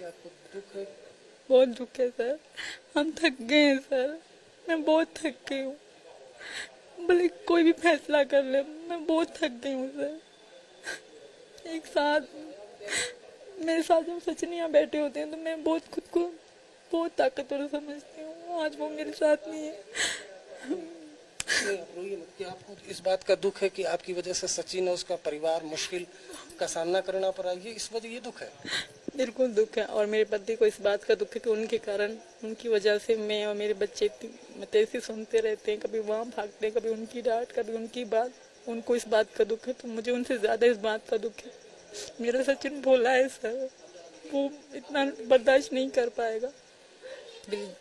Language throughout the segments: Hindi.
आपको दुख है? बहुत दुख है सर। हम थक गए हैं सर। मैं बहुत थक गई हूँ। भले कोई भी फैसला कर ले, मैं बहुत थक गई हूँ सर। एक साथ मेरे साथ जब सचिन यहाँ बैठे होते हैं तो मैं बहुत खुद को बहुत ताकतवर समझती हूँ। आज वो मेरे साथ नहीं है। नहीं, आप रोइए मत। कि आपको इस बात का दुख है कि आपकी वजह से सचिन और उसका परिवार मुश्किल का सामना करना पड़ा, ये इस वजह ये दुख है? बिल्कुल दुख है। और मेरे पति को इस बात का दुख है कि उनके कारण, उनकी वजह से मैं और मेरे बच्चे मतलब ऐसे सुनते रहते हैं। कभी वहाँ भागते हैं, कभी उनकी डांट, कभी उनकी बात। उनको इस बात का दुख है तो मुझे उनसे ज्यादा इस बात का दुख है। मेरा सचिन भोला है सर, वो इतना बर्दाश्त नहीं कर पाएगा।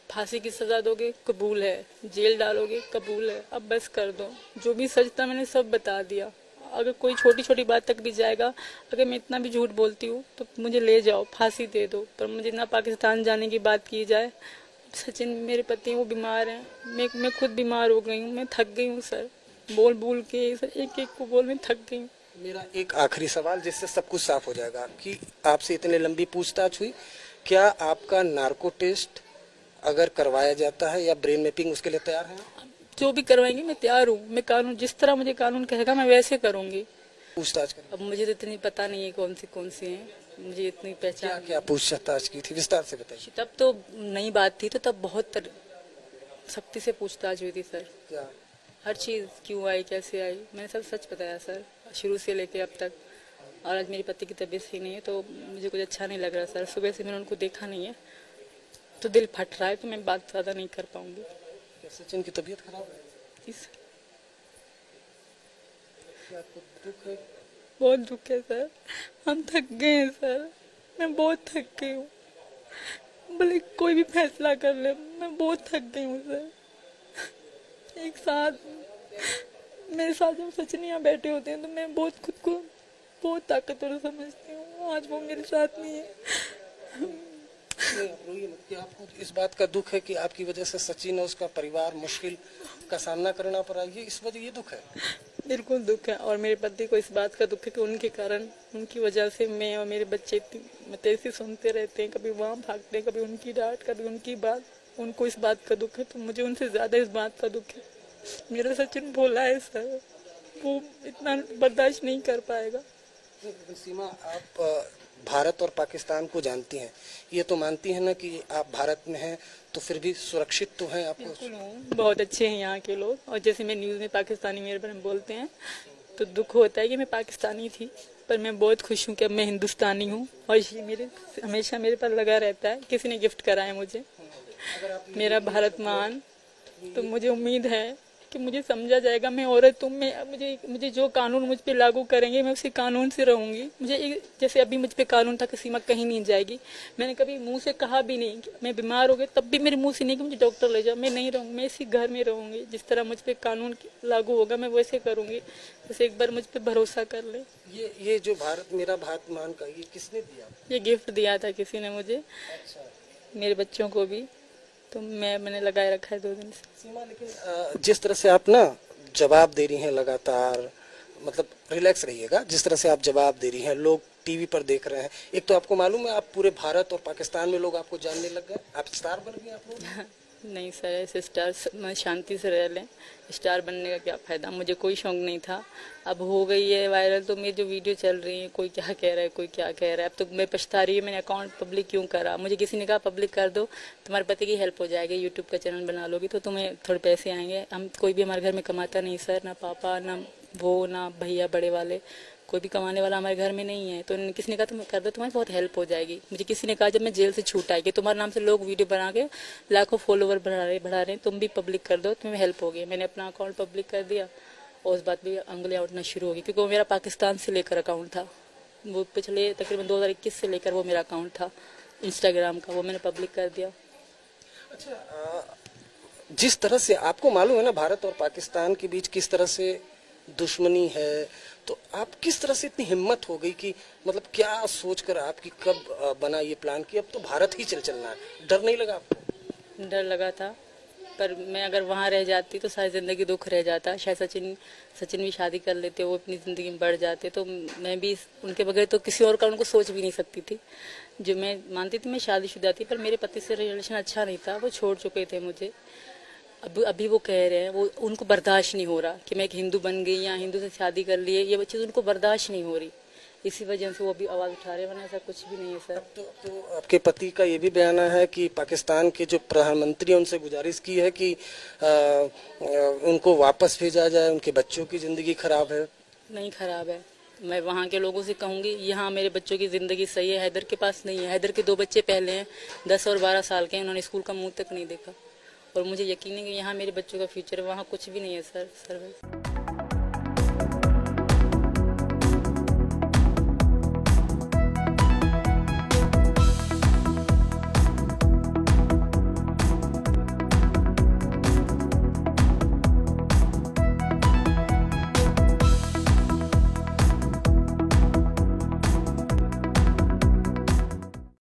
फांसी की सजा दोगे कबूल है, जेल डालोगे कबूल है, अब बस कर दो। जो भी सच था मैंने सब बता दिया। अगर कोई छोटी छोटी बात तक भी जाएगा, अगर मैं इतना भी झूठ बोलती हूँ तो मुझे ले जाओ, फांसी दे दो, पर मुझे ना पाकिस्तान जाने की बात की जाए। सचिन मेरे पति वो बीमार हैं, मैं खुद बीमार हो गई हूँ। मैं थक गई हूँ सर, बोल बोल के एक एक को बोल मैं थक गई हूँ। मेरा एक आखिरी सवाल जिससे सब कुछ साफ हो जाएगा कि आपसे इतने लंबी पूछताछ हुई, क्या आपका नार्को टेस्ट अगर करवाया जाता है या ब्रेन मैपिंग, उसके लिए तैयार हैं? जो भी करवाएंगे मैं तैयार हूँ। मैं कानून, जिस तरह मुझे कानून कहेगा मैं वैसे करूँगी। पूछताछ करें? अब मुझे तो इतनी पता नहीं है कौन सी हैं, मुझे इतनी पहचान क्या क्या पूछताछ की थी, विस्तार से बताइए। तब तो नई बात थी, तो तब बहुत सख्ती से पूछताछ हुई थी सर। क्या? हर चीज़ क्यों आई, कैसे आई, मैंने सब सच बताया सर, शुरू से लेके अब तक। और आज मेरे पति की तबीयत सही नहीं है तो मुझे कुछ अच्छा नहीं लग रहा सर। सुबह से मैंने उनको देखा नहीं है तो दिल फट रहा है, तो मैं बात ज़्यादा नहीं कर पाऊंगी। क्या सचिन की तबीयत खराब है? जी सर। क्या आपको दुख है? बहुत दुख है सर। हम थक गए हैं सर। मैं बहुत थक गई हूँ। भले कोई भी फैसला कर ले, मैं बहुत थक गई हूँ सर। एक साथ मेरे साथ जब सचिन यहाँ बैठे होते हैं तो मैं बहुत खुद को बहुत ताकतवर समझती हूँ। आज वो मेरे साथ नहीं है। नहीं, आप रोइए मत। कि आपको इस बात का दुख है कि आपकी वजह से सचिन और उसका परिवार मुश्किल का सामना करना पड़ा, ये इस वजह ये दुख है? बिल्कुल दुख है। और मेरे पति को इस बात का दुख है कि उनके कारण, उनकी वजह से मैं और मेरे बच्चे मतलब ऐसे सुनते रहते हैं। कभी वहाँ भागते हैं, कभी उनकी डांट, कभी उनकी बात। उनको इस बात का दुख है तो मुझे उनसे ज्यादा इस बात का दुख है। मेरा सचिन भोला है सर, वो इतना बर्दाश्त नहीं कर पाएगा। सीमा, आप भारत और पाकिस्तान को जानती हैं, ये तो मानती हैं ना कि आप भारत में हैं तो फिर भी सुरक्षित तो हैं आपको? बिल्कुल हूँ, बहुत अच्छे हैं यहाँ के लोग। और जैसे मैं न्यूज़ में पाकिस्तानी मेरे बारे में बोलते हैं तो दुख होता है कि मैं पाकिस्तानी थी, पर मैं बहुत खुश हूँ कि अब मैं हिंदुस्तानी हूँ। और ये मेरे हमेशा मेरे पास लगा रहता है। किसी ने गिफ्ट करा है मुझे मेरा भारत मान, तो मुझे उम्मीद है कि मुझे समझा जाएगा। मैं औरत हूँ, मैं मुझे जो कानून मुझ पे लागू करेंगे मैं उसी कानून से रहूंगी। मुझे जैसे अभी मुझ पे कानून था कि सीमा कहीं नहीं जाएगी, मैंने कभी मुंह से कहा भी नहीं कि मैं बीमार हो गई, तब भी मेरे मुंह से नहीं कि मुझे डॉक्टर ले जाओ। मैं नहीं रहूँगी, मैं इसी घर में रहूंगी। जिस तरह मुझ पे कानून लागू होगा मैं वैसे करूंगी। बस एक बार मुझ पे भरोसा कर ले। ये जो भारत मेरा भारत मान का ये किसने दिया? ये गिफ्ट दिया था किसी ने मुझे, अच्छा। मेरे बच्चों को भी, तो मैंने लगाए रखा है 2 दिन से। सीमा, लेकिन जिस तरह से आप ना जवाब दे रही हैं लगातार, मतलब रिलैक्स रहिएगा। जिस तरह से आप जवाब दे रही हैं, लोग टीवी पर देख रहे हैं। एक तो आपको मालूम है आप पूरे भारत और पाकिस्तान में लोग आपको जानने लग गए, आप स्टार बन गए आप लोग। नहीं सर, ऐसे स्टार शांति से रह लें। स्टार बनने का क्या फ़ायदा, मुझे कोई शौक नहीं था। अब हो गई है वायरल तो मेरी जो वीडियो चल रही है, कोई क्या कह रहा है, कोई क्या कह रहा है। अब तो मैं पछता रही है मैंने अकाउंट पब्लिक क्यों करा। मुझे किसी ने कहा पब्लिक कर दो, तुम्हारे पति की हेल्प हो जाएगी, यूट्यूब का चैनल बना लोगी तो तुम्हें थोड़े पैसे आएंगे। हम कोई भी हमारे घर में कमाता नहीं सर, ना पापा, ना वो, ना भैया बड़े वाले, कोई भी कमाने वाला हमारे घर में नहीं है। तो किसी ने कहा तुम कर दो, तुम्हारी बहुत हेल्प हो जाएगी। मुझे किसी ने कहा जब मैं जेल से छूट आई कि तुम्हारे नाम से लोग वीडियो बना के लाखों फॉलोवर बढ़ा रहे हैं, तुम भी पब्लिक कर दो, तुम्हें हेल्प होगी। मैंने अपना अकाउंट पब्लिक कर दिया और उस बात भी उंगलियां उठना शुरू होगी, क्योंकि वो मेरा पाकिस्तान से लेकर अकाउंट था। वो पिछले तकरीबन 2021 से लेकर वो मेरा अकाउंट था इंस्टाग्राम का, वो मैंने पब्लिक कर दिया। अच्छा, जिस तरह से आपको मालूम है ना भारत और पाकिस्तान के बीच किस तरह से दुश्मनी है, तो आप किस तरह से इतनी हिम्मत हो गई कि मतलब क्या सोचकर आपकी कब बना ये प्लान कि अब तो भारत ही चलना है? डर नहीं लगा आपको? डर लगा था पर मैं अगर वहाँ रह जाती तो सारी ज़िंदगी दुख रह जाता। शायद सचिन भी शादी कर लेते, वो अपनी ज़िंदगी में बढ़ जाते, तो मैं भी उनके बगैर तो किसी और का उनको सोच भी नहीं सकती थी। जो मैं मानती थी मैं शादीशुदा थी, पर मेरे पति से रिलेशन अच्छा नहीं था, वो छोड़ चुके थे मुझे। अभी वो कह रहे हैं, वो उनको बर्दाश्त नहीं हो रहा कि मैं एक हिंदू बन गई या हिंदू से शादी कर ली है, ये चीज़ उनको बर्दाश्त नहीं हो रही। इसी वजह से वो अभी आवाज़ उठा रहे हैं, वरना ऐसा कुछ भी नहीं है सर। तो आपके पति का ये भी बयान है कि पाकिस्तान के जो प्रधानमंत्री उनसे गुजारिश की है कि उनको वापस भेजा जाए, उनके बच्चों की ज़िंदगी खराब है। नहीं खराब है, मैं वहाँ के लोगों से कहूँगी यहाँ मेरे बच्चों की ज़िंदगी सही है। हैदर के पास नहीं है, हैदर के 2 बच्चे पहले हैं, 10 और 12 साल के हैं, उन्होंने स्कूल का मुँह तक नहीं देखा। और मुझे यकीन है कि यहाँ मेरे बच्चों का फ्यूचर है, वहाँ कुछ भी नहीं है सर।